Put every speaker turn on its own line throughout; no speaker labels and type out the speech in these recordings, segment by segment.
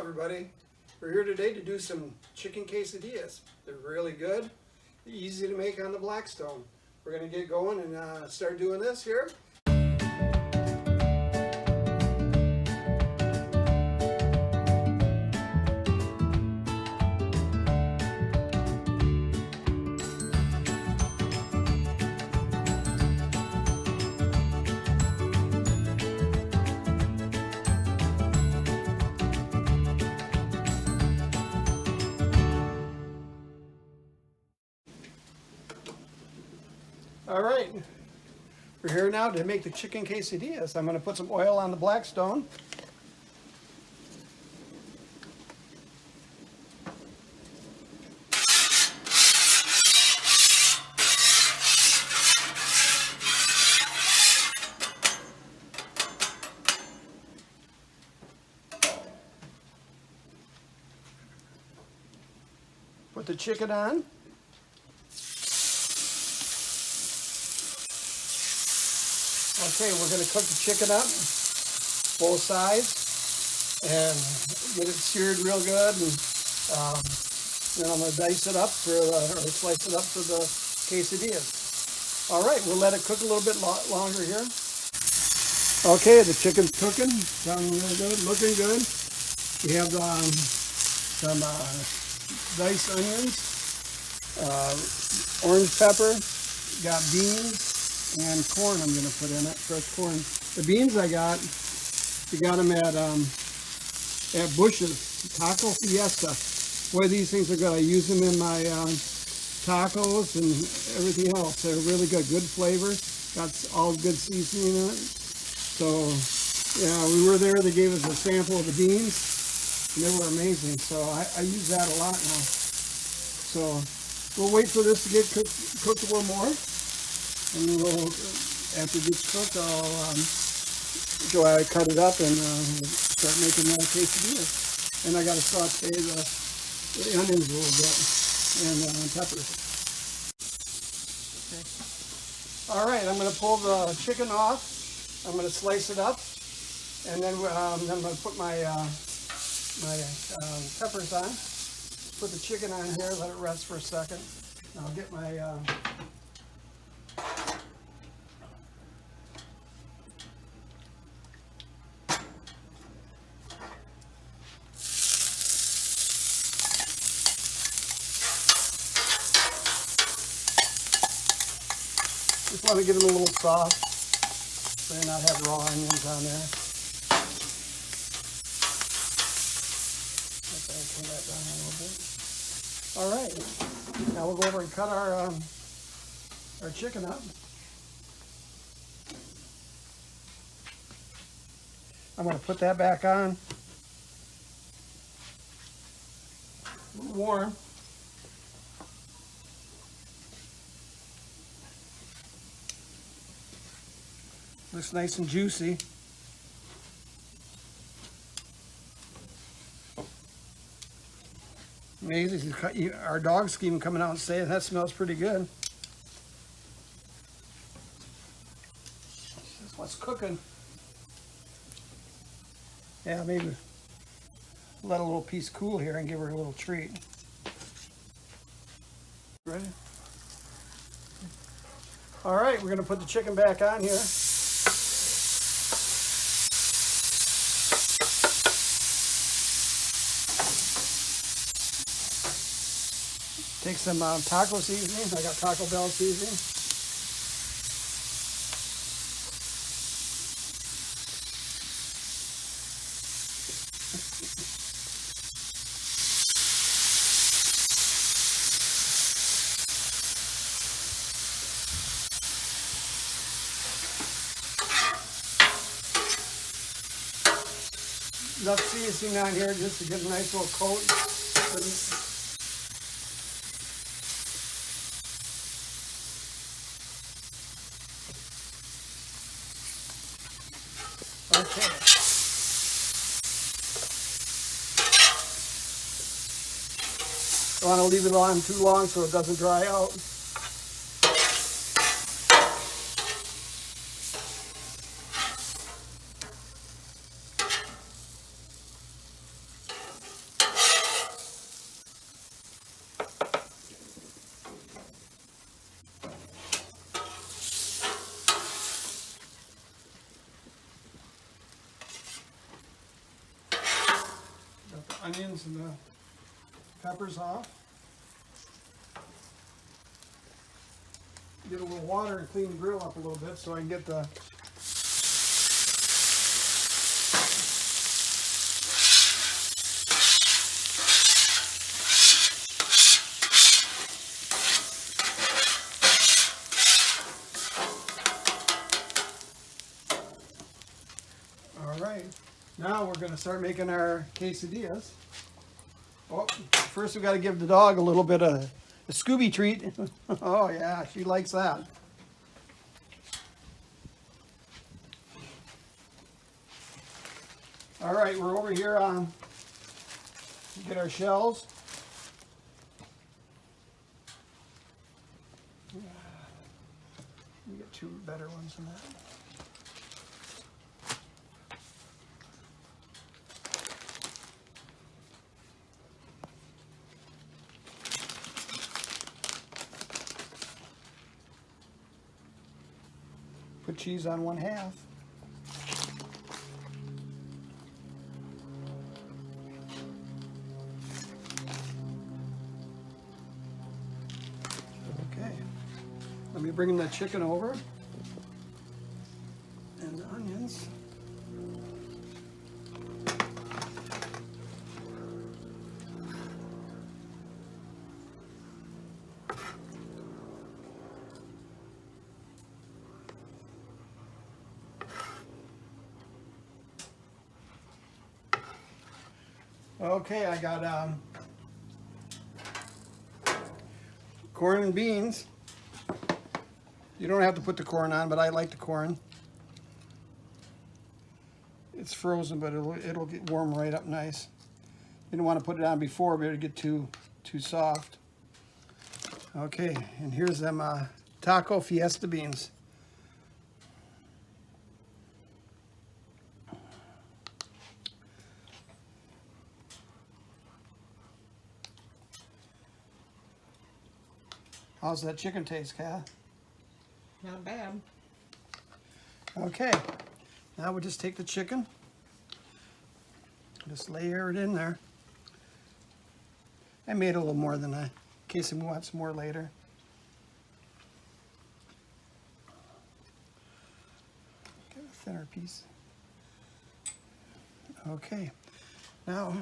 everybody. We're here today to do some chicken quesadillas. They're really good, easy to make on the Blackstone. We're going to get going and start doing this here. All right, we're here now to make the chicken quesadillas. I'm going to put some oil on the Blackstone. Put the chicken on. Okay, we're going to cook the chicken up, both sides, and get it seared real good. And then I'm going to dice it up or slice it up for the quesadillas. All right, we'll let it cook a little bit longer here. Okay, the chicken's cooking, sounding real good, looking good. We have some diced onions, orange pepper, got beans, and corn I'm going to put in it, fresh corn. The beans we got them at Bush'S, Taco FIESTA. Boy, these things are good. I use them in my tacos and everything else. They're really good, good flavor. Got all good seasoning in it. So, yeah, we were there. They gave us a sample of the beans, and they were amazing. So I use that a lot now. So we'll wait for this to get cooked a little more. And we'll, after it gets cooked, I cut it up and start making the quesadillas. And I got to saute the onions a little bit and peppers. Okay. All right, I'm going to pull the chicken off. I'm going to slice it up, and then I'm going to put my peppers on. Put the chicken on here, let it rest for a second. And I'll get my just want to get them a little soft, so they not have raw onions on there. Okay, turn that down a little bit. All right, now we'll go over and cut our chicken up. I'm going to put that back on. A little warm. Looks nice and juicy. Amazing. Our dog's even coming out and saying that smells pretty good. That's what's cooking. Yeah, maybe let a little piece cool here and give her a little treat. Ready? All right, we're going to put the chicken back on here. Take some taco seasoning. I got Taco Bell seasoning. Enough seasoning on here just to get a nice little coat. Okay. Don't want to leave it on too long so it doesn't dry out. onions and the peppers off. Get a little water and clean the grill up a little bit so I can get the Now we're going to start making our quesadillas. Oh, first we got to give the dog a little bit of a Scooby treat. Oh yeah, she likes that. All right, we're over here on get our shells. We get two better ones than that. Put cheese on 1/2. Okay. Let me bring the chicken over and the onions. Okay, I got corn and beans. You don't have to put the corn on, but I like the corn. It's frozen, but it'll get warm right up nice. You don't want to put it on before, but it'll get too soft. Okay, and here's them taco fiesta beans. How's that chicken taste, Kath?
Not bad.
Okay, now we'll just take the chicken, just layer it in there. I made a little more than in case we want some more later. Get a thinner piece. Okay, now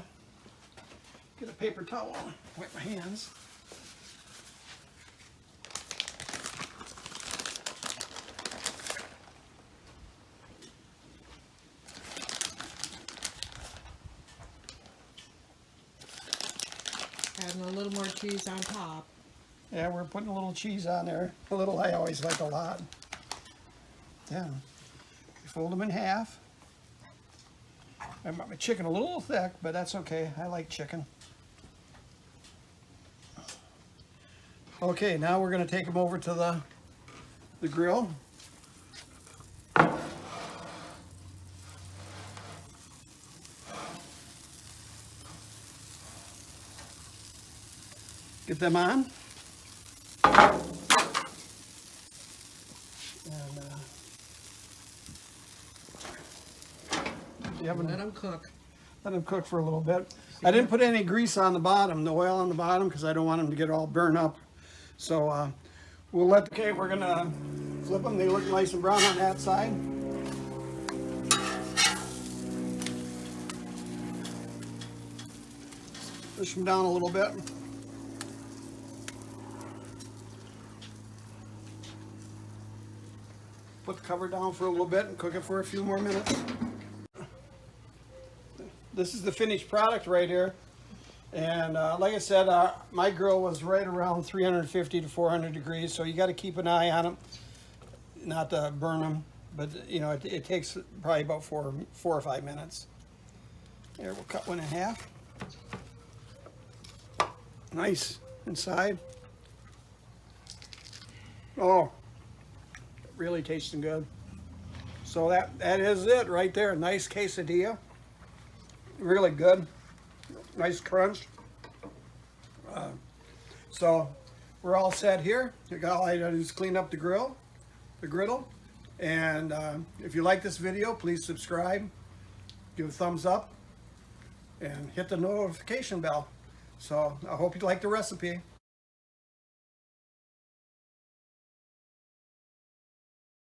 get a paper towel, wipe my hands.
Adding a little more cheese on top.
Yeah, we're putting a little cheese on there. A little, I always like a lot. Yeah. You fold them in half. I got my chicken a little thick, but that's okay. I like chicken. Okay, now we're going to take them over to the grill. Get them on. And
Let them cook.
Let them cook for a little bit. I didn't put any grease on the bottom, the oil on the bottom, because I don't want them to get all burned up. So we'll let. Okay, we're gonna flip them. They look nice and brown on that side. Push them down a little bit. Put the cover down for a little bit and cook it for a few more minutes. This is the finished product right here. And like I said, my grill was right around 350 to 400 degrees, so you got to keep an eye on them, not to burn them. But you know, it takes probably about four or 5 minutes. There, we'll cut one in half. Nice inside. Oh, really tasting good. So that is it right there. Nice quesadilla. Really good. Nice crunch. So we're all set here. All I did is clean up the griddle. And if you like this video, please subscribe, give a thumbs up, and hit the notification bell. So I hope you like the recipe.